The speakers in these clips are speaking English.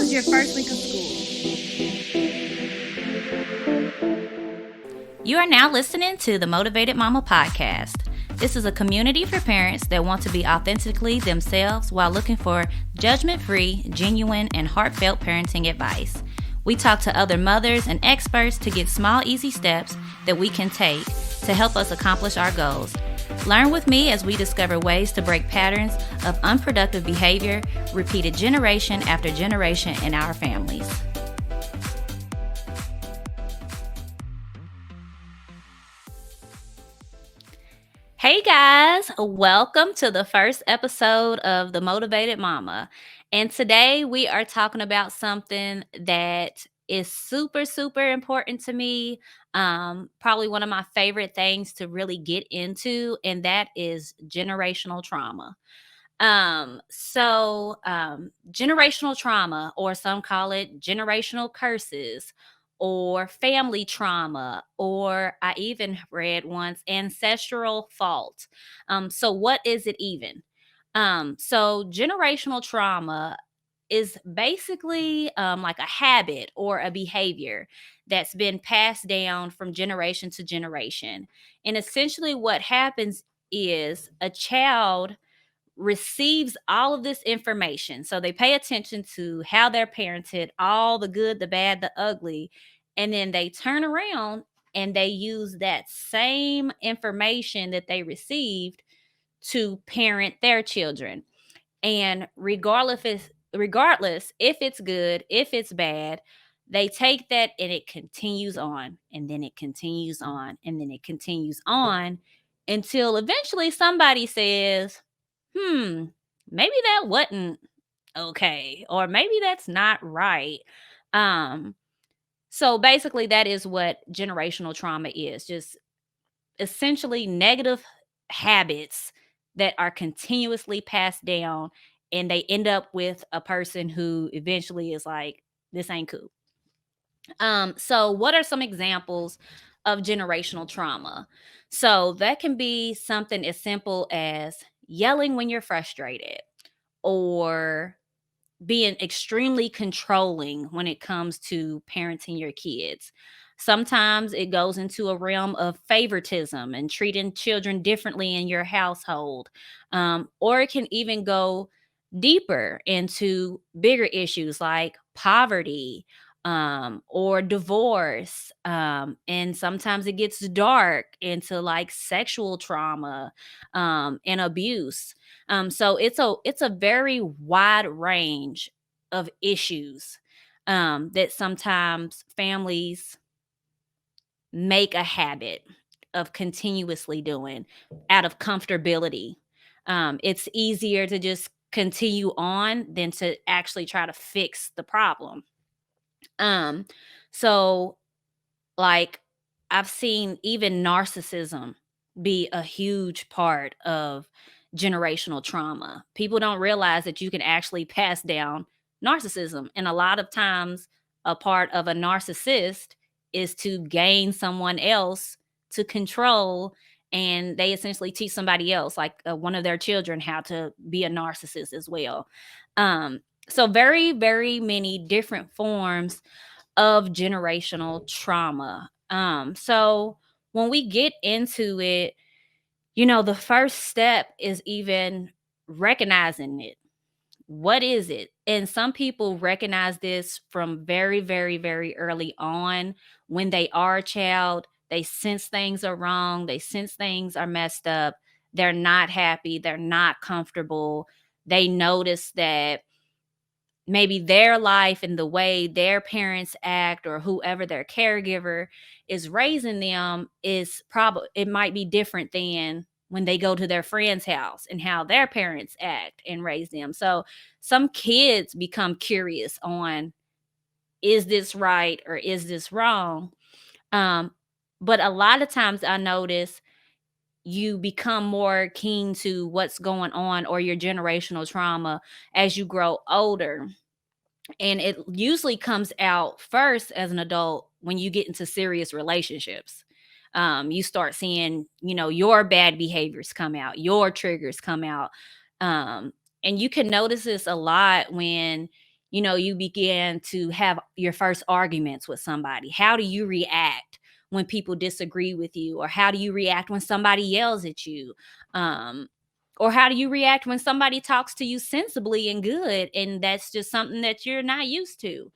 was your first week of school? You are now listening to the Motivated Mama podcast. This is a community for parents that want to be authentically themselves while looking for judgment-free, genuine, and heartfelt parenting advice. We talk to other mothers and experts to get small, easy steps that we can take to help us accomplish our goals. Learn with me as we discover ways to break patterns of unproductive behavior repeated generation after generation in our families. Hey guys, welcome to the first episode of The Motivated Mama. And today we are talking about something that is super, super important to me. Probably one of my favorite things to really get into, and that is generational trauma. Generational trauma, or some call it generational curses, or family trauma, or I even read once ancestral fault. So what is it even? So generational trauma is basically like a habit or a behavior that's been passed down from generation to generation. And essentially, what happens is a child receives all of this information. So they pay attention to how they're parented, all the good, the bad, the ugly, and then they turn around and they use that same information that they received to parent their children. And regardless if it's good, if it's bad, they take that and it continues on, and then it continues on, and then it continues on until eventually somebody says, hmm, maybe that wasn't okay, or maybe that's not right. Um, so basically, that is what generational trauma is, just essentially negative habits that are continuously passed down, and they end up with a person who eventually is like, this ain't cool. So what are some examples of generational trauma? So that can be something as simple as yelling when you're frustrated, or being extremely controlling when it comes to parenting your kids. Sometimes it goes into a realm of favoritism and treating children differently in your household. Or it can even go deeper into bigger issues like poverty, or divorce. And sometimes it gets dark into like sexual trauma, and abuse. So it's a very wide range of issues, that sometimes families make a habit of continuously doing out of comfortability. It's easier to just continue on than to actually try to fix the problem. Um, so like, I've seen even narcissism be a huge part of generational trauma. People don't realize that you can actually pass down narcissism. And a lot of times, a part of a narcissist is to gain someone else to control. And they essentially teach somebody else, like one of their children, how to be a narcissist as well. So, very, very many different forms of generational trauma. So when we get into it, the first step is even recognizing it. What is it? And some people recognize this from very, very, very early on when they are a child. They sense things are wrong, they sense things are messed up. They're not happy, they're not comfortable. They notice that maybe their life and the way their parents act, or whoever their caregiver is raising them, is probably, it might be different than when they go to their friend's house and how their parents act and raise them. So some kids become curious on, is this right or is this wrong? um but a lot of times I notice you become more keen to what's going on, or your generational trauma, as you grow older. And it usually comes out first as an adult when you get into serious relationships. You start seeing, your bad behaviors come out, your triggers come out. um, and you can notice this a lot when you began to have your first arguments with somebody. How do you react when people disagree with you? Or how do you react when somebody yells at you? Um, or how do you react when somebody talks to you sensibly and good, and that's just something that you're not used to?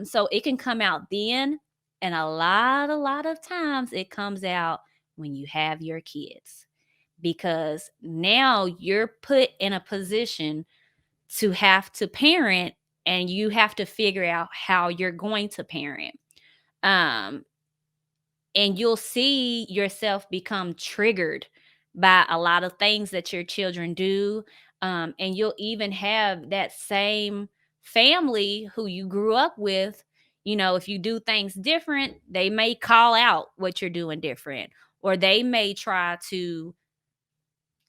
So it can come out then, and a lot of times it comes out when you have your kids, because now you're put in a position to have to parent, and you have to figure out how you're going to parent. Um, and you'll see yourself become triggered by a lot of things that your children do. And you'll even have that same family who you grew up with. If you do things different, they may call out what you're doing different, or they may try to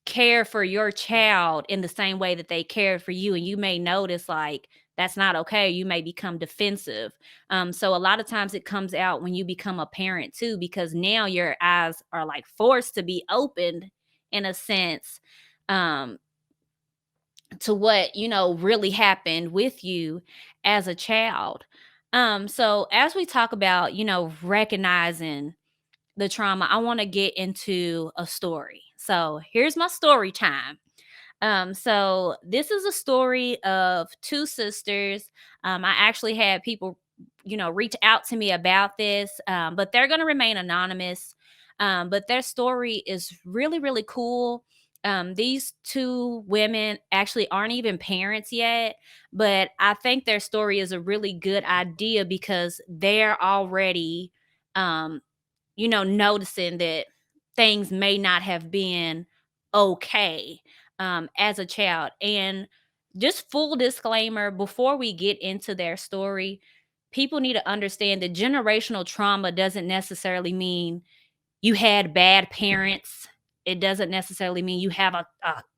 care for your child in the same way that they cared for you, and you may notice like that's not okay. You may become defensive. So a lot of times it comes out when you become a parent too, because now your eyes are like forced to be opened in a sense, um to what really happened with you as a child. So as we talk about recognizing the trauma, I want to get into a story. So here's my story time. So this is a story of two sisters. I actually had people, reach out to me about this, but they're going to remain anonymous. But their story is really, really cool. These two women actually aren't even parents yet, but I think their story is a really good idea because they're already, um, noticing that things may not have been okay as a child. And just full disclaimer before we get into their story, people need to understand that generational trauma doesn't necessarily mean you had bad parents. It doesn't necessarily mean you have a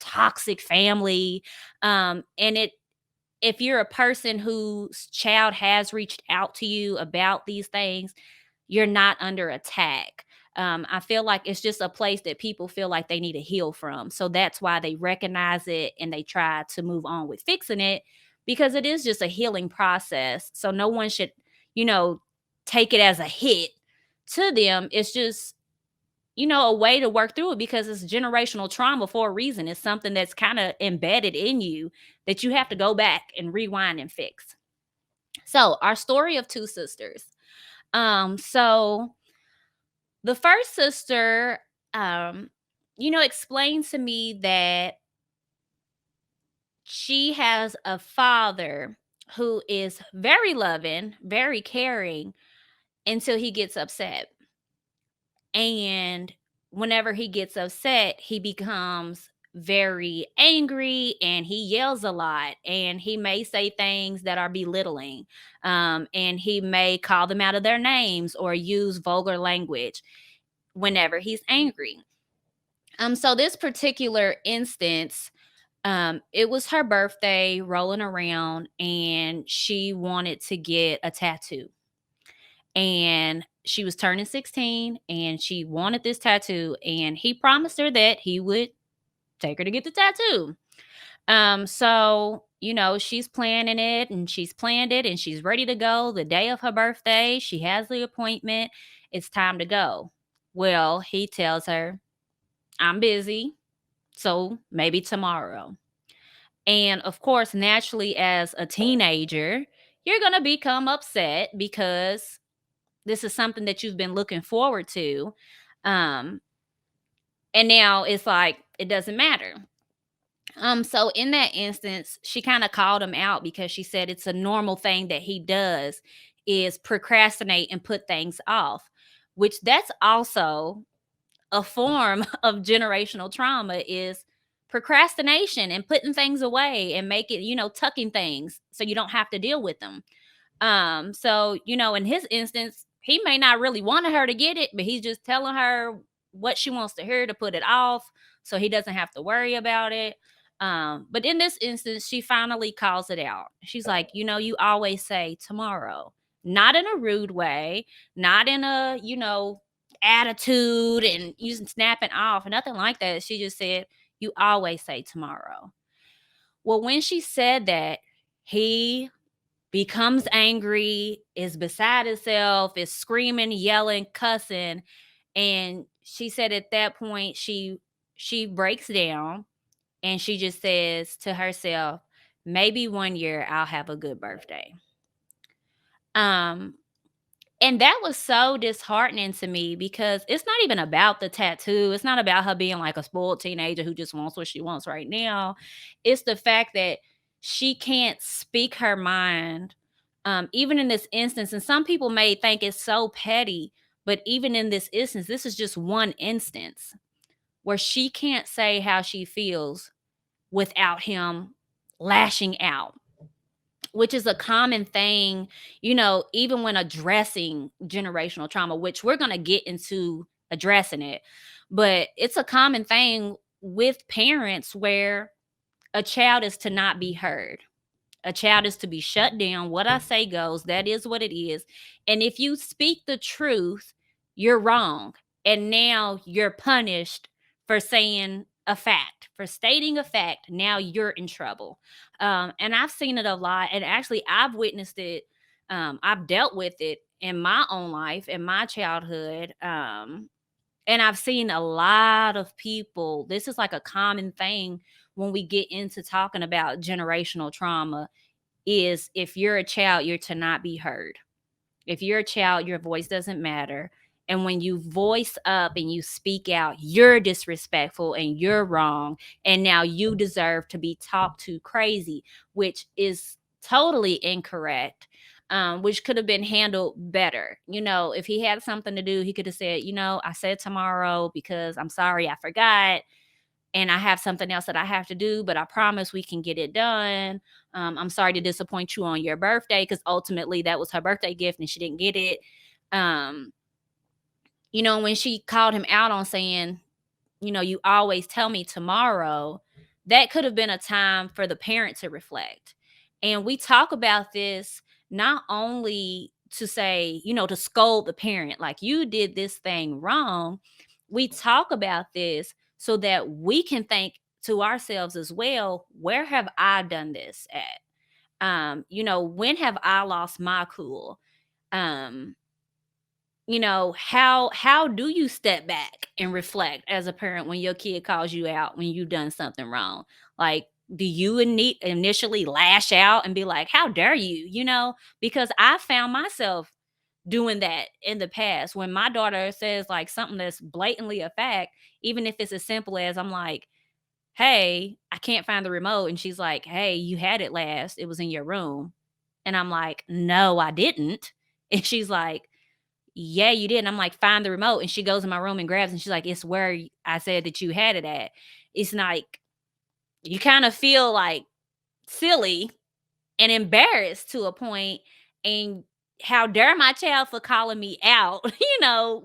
toxic family. And if you're a person whose child has reached out to you about these things, you're not under attack. I feel like it's just a place that people feel like they need to heal from. So that's why they recognize it and they try to move on with fixing it, because it is just a healing process. So no one should, you know, take it as a hit to them. It's just, a way to work through it because it's generational trauma for a reason. It's something that's kind of embedded in you that you have to go back and rewind and fix. So, our story of two sisters. So the first sister, um, explained to me that she has a father who is very loving, very caring until he gets upset. And whenever he gets upset, he becomes very angry and he yells a lot and he may say things that are belittling, and he may call them out of their names or use vulgar language whenever he's angry. So this particular instance, it was her birthday rolling around and she wanted to get a tattoo. And she was turning 16 and she wanted this tattoo, and he promised her that he would take her to get the tattoo. So, she's planning it and she's planned it and she's ready to go the day of her birthday. She has the appointment. It's time to go. Well, he tells her, I'm busy. So maybe tomorrow. And of course, naturally, as a teenager, you're going to become upset because this is something that you've been looking forward to. Um, and now it's like, it doesn't matter. So in that instance, she kind of called him out because she said it's a normal thing that he does is procrastinate and put things off, which that's also a form of generational trauma is procrastination and putting things away and make it, tucking things so you don't have to deal with them. So, in his instance, he may not really wanted her to get it, but he's just telling her what she wants to hear to put it off so he doesn't have to worry about it. But in this instance, she finally calls it out. She's like, you always say tomorrow, not in a rude way, not in a, attitude and using snapping off, nothing like that. She just said, you always say tomorrow. Well, when she said that, he becomes angry, is beside itself, is screaming, yelling, cussing. And she said at that point she breaks down and she just says to herself, maybe one year I'll have a good birthday. Um and that was so disheartening to me because it's not even about the tattoo. It's not about her being like a spoiled teenager who just wants what she wants right now. It's the fact that she can't speak her mind, even in this instance. And some people may think it's so petty, but even in this instance, this is just one instance where she can't say how she feels without him lashing out, which is a common thing, even when addressing generational trauma, which we're going to get into addressing it. But it's a common thing with parents where a child is to not be heard. A child is to be shut down. What I say goes. That is what it is. And if you speak the truth, you're wrong. And now you're punished for saying a fact, for stating a fact. Now you're in trouble. And I've seen it a lot. And actually, I've witnessed it. I've dealt with it in my own life, in my childhood. And I've seen a lot of people. This is like a common thing when we get into talking about generational trauma is if you're a child, you're to not be heard. If you're a child, your voice doesn't matter. And when you voice up and you speak out, you're disrespectful and you're wrong. And now you deserve to be talked to crazy, which is totally incorrect. Which could have been handled better. If he had something to do, he could have said, I said tomorrow because I'm sorry I forgot and I have something else that I have to do, but I promise we can get it done. I'm sorry to disappoint you on your birthday because ultimately that was her birthday gift and she didn't get it. Um, when she called him out on saying, you always tell me tomorrow, that could have been a time for the parent to reflect. And we talk about this not only to say, to scold the parent, like you did this thing wrong. We talk about this so that we can think to ourselves as well, where have I done this at? When have I lost my cool? Um, how do you step back and reflect as a parent when your kid calls you out when you've done something wrong? Like, do you initially lash out and be like, how dare you? Because I found myself doing that in the past when my daughter says like something that's blatantly a fact, even if it's as simple as I'm like, hey, I can't find the remote, and she's like, hey, you had it last, it was in your room. And I'm like, no, I didn't. And she's like, yeah, you did. And I'm like, find the remote. And she goes in my room and grabs, and she's like, it's where I said that you had it at. It's like, you kind of feel like silly and embarrassed to a point. And how dare my child for calling me out,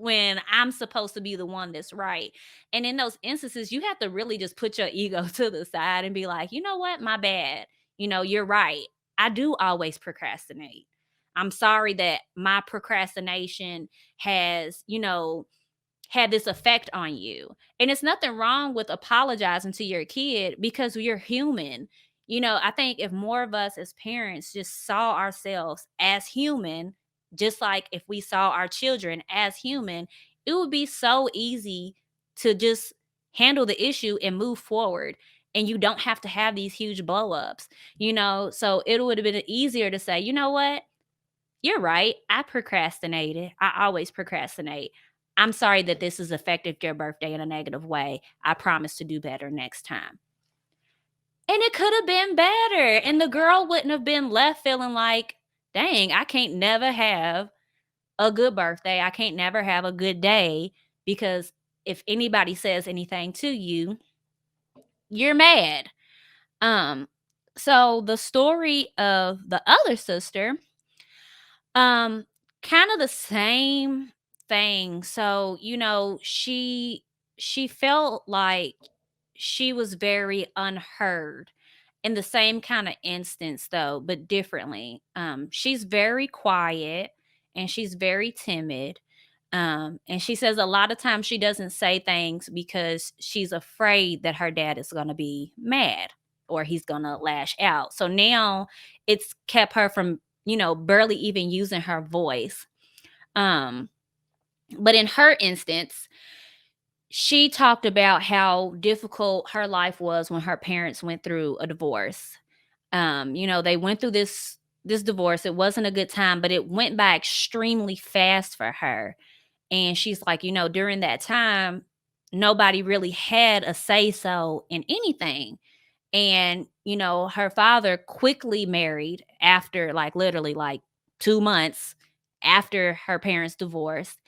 when I'm supposed to be the one that's right. And in those instances, you have to really just put your ego to the side and be like, you know what? My bad. You're right. I do always procrastinate. I'm sorry that my procrastination has, had this effect on you. And it's nothing wrong with apologizing to your kid because you're human. I think if more of us as parents just saw ourselves as human, just like if we saw our children as human, it would be so easy to just handle the issue and move forward. And you don't have to have these huge blow ups, So it would have been easier to say, you know what? You're right. I procrastinated. I always procrastinate. I'm sorry that this has affected your birthday in a negative way. I promise to do better next time. And it could have been better. And the girl wouldn't have been left feeling like, dang, I can't never have a good birthday. I can't never have a good day because if anybody says anything to you, you're mad. Um, so the story of the other sister, Um, kind of the same thing. So, she felt like she was very unheard in the same kind of instance though, but differently. She's very quiet and she's very timid. And she says a lot of times she doesn't say things because she's afraid that her dad is going to be mad or he's going to lash out. So now it's kept her from barely even using her voice. Um, but in her instance, she talked about how difficult her life was when her parents went through a divorce. They went through this divorce. It wasn't a good time, but it went by extremely fast for her. And she's like, during that time, nobody really had a say so in anything. And, her father quickly married after, like, literally like 2 months after her parents divorced.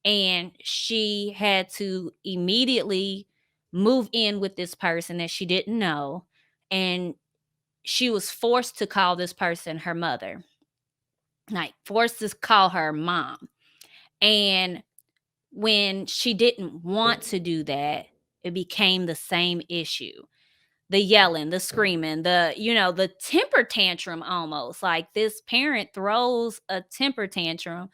And she had to immediately move in with this person that she didn't know. And she was forced to call this person her mother, like forced to call her mom. And when she didn't want to do that, it became the same issue. The yelling, the screaming, the temper tantrum almost. Like, this parent throws a temper tantrum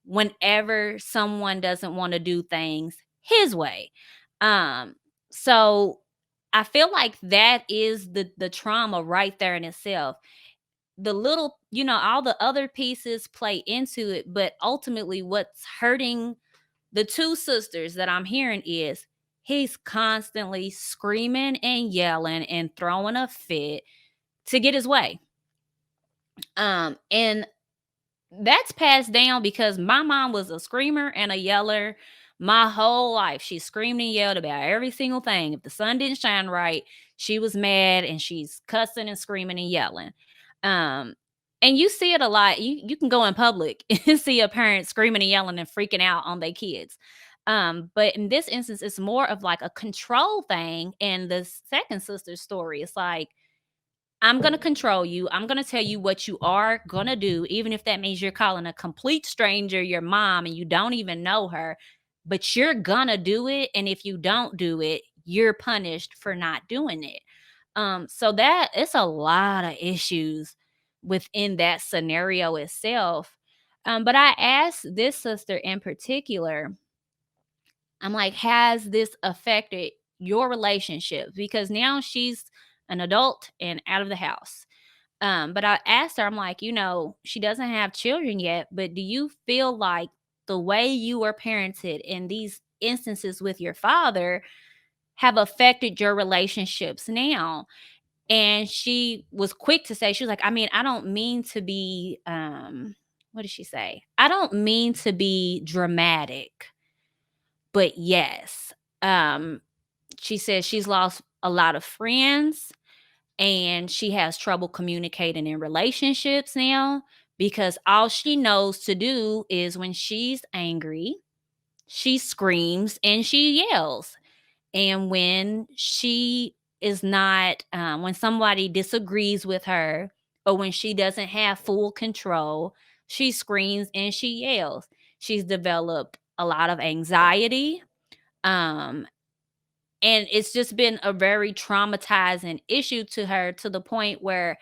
whenever someone doesn't want to do things his way. Um, so I feel like that is the trauma right there in itself. The little, all the other pieces play into it, but ultimately what's hurting the two sisters that I'm hearing is he's constantly screaming and yelling and throwing a fit to get his way. And that's passed down because my mom was a screamer and a yeller my whole life. She screamed and yelled about every single thing. If the sun didn't shine right, she was mad and she's cussing and screaming and yelling. Um, and you see it a lot. You can go in public and see a parent screaming and yelling and freaking out on their kids. But in this instance, it's more of like a control thing. And the second sister's story, it's like, I'm going to control you. I'm going to tell you what you are going to do, even if that means you're calling a complete stranger your mom and you don't even know her, but you're going to do it. And if you don't do it, you're punished for not doing it. So that it's a lot of issues within that scenario itself. But I asked this sister in particular, I'm like, has this affected your relationship? Because now she's an adult and out of the house. But I asked her, I'm like, she doesn't have children yet, but do you feel like the way you were parented in these instances with your father have affected your relationships now? And she was quick to say, she was like, I mean, I don't mean to be, what did she say? I don't mean to be dramatic, but yes. Um, she says she's lost a lot of friends and she has trouble communicating in relationships now because all she knows to do is when she's angry, she screams and she yells. And when she is not, when somebody disagrees with her or when she doesn't have full control, she screams and she yells. She's developed a lot of anxiety. Um, and it's just been a very traumatizing issue to her to the point where,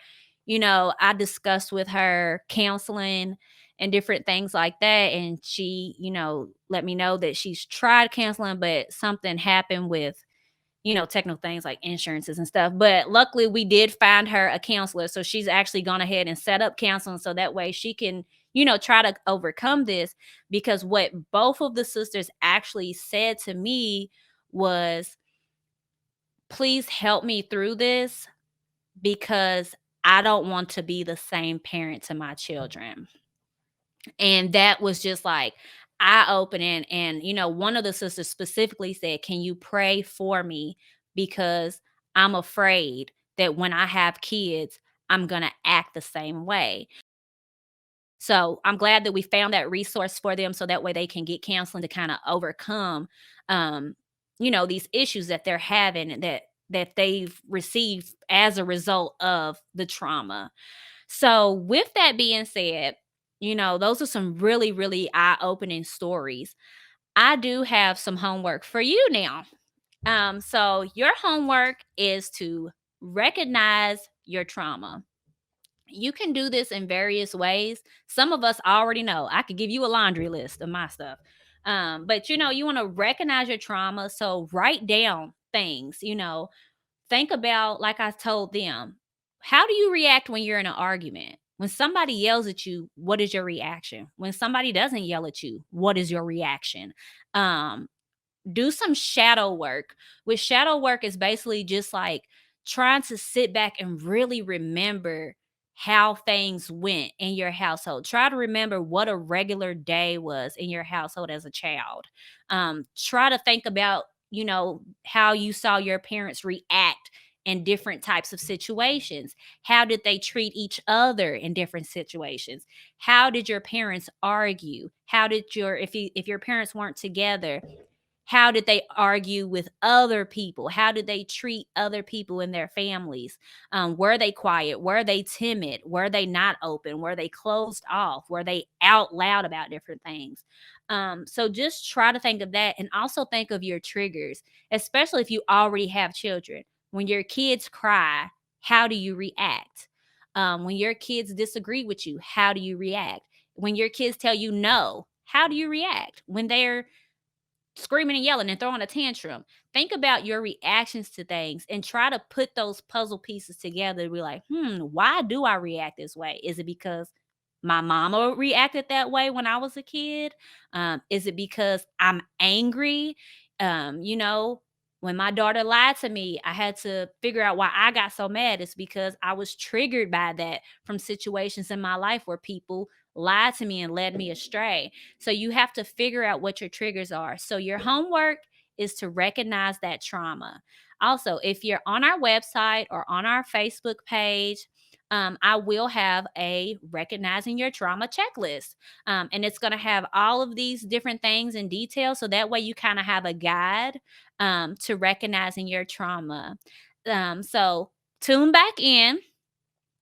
I discussed with her counseling and different things like that. And she, let me know that she's tried counseling, but something happened with, technical things like insurances and stuff. But luckily, we did find her a counselor. So she's actually gone ahead and set up counseling so that way she can, try to overcome this. Because what both of the sisters actually said to me was, please help me through this because I don't want to be the same parent to my children. And that was just like eye opening. And, one of the sisters specifically said, can you pray for me? Because I'm afraid that when I have kids, I'm going to act the same way. So I'm glad that we found that resource for them so that way they can get counseling to kind of overcome, um, these issues that they're having that they've received as a result of the trauma. So with that being said, those are some really, really eye-opening stories. I do have some homework for you now. So your homework is to recognize your trauma. You can do this in various ways. Some of us already know. I could give you a laundry list of my stuff. But you want to recognize your trauma. So write down things, think about, like I told them, how do you react when you're in an argument? When somebody yells at you, what is your reaction? When somebody doesn't yell at you, what is your reaction? Do some shadow work. With shadow work is basically just like trying to sit back and really remember how things went in your household. Try to remember what a regular day was in your household as a child. Try to think about, how you saw your parents react in different types of situations. How did they treat each other in different situations? How did your parents argue? How did if your parents weren't together, how did they argue with other people? How did they treat other people in their families? Were they quiet? Were they timid? Were they not open? Were they closed off? Were they out loud about different things? So just try to think of that, and also think of your triggers, especially if you already have children. When your kids cry, how do you react? When your kids disagree with you, how do you react? When your kids tell you no, how do you react? When they're screaming and yelling and throwing a tantrum, think about your reactions to things and try to put those puzzle pieces together to be like, why do I react this way? Is it because my mama reacted that way when I was a kid? Is it because I'm angry? When my daughter lied to me, I had to figure out why I got so mad. It's because I was triggered by that from situations in my life where people lied to me and led me astray. So you have to figure out what your triggers are. So your homework is to recognize that trauma. Also, if you're on our website or on our Facebook page, I will have a recognizing your trauma checklist. And it's going to have all of these different things in detail. So that way you kind of have a guide to recognizing your trauma. So tune back in,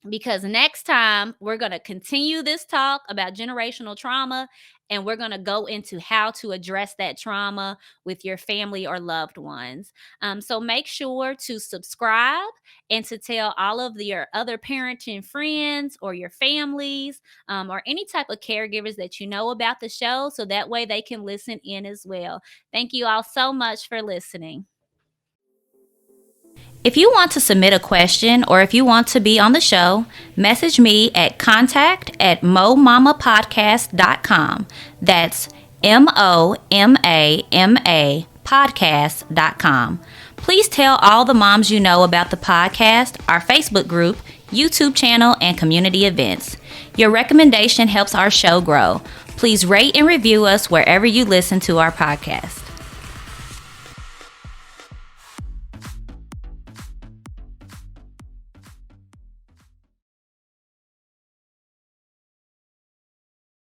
because next time we're going to continue this talk about generational trauma, and we're going to go into how to address that trauma with your family or loved ones. So make sure to subscribe and to tell all of your other parenting friends or your families, or any type of caregivers that you know about the show, so that way they can listen in as well. Thank you all so much for listening. If you want to submit a question or if you want to be on the show, message me at contact@momamapodcast.com. That's MOMAMA podcast.com. Please tell all the moms you know about the podcast, our Facebook group, YouTube channel, and community events. Your recommendation helps our show grow. Please rate and review us wherever you listen to our podcast.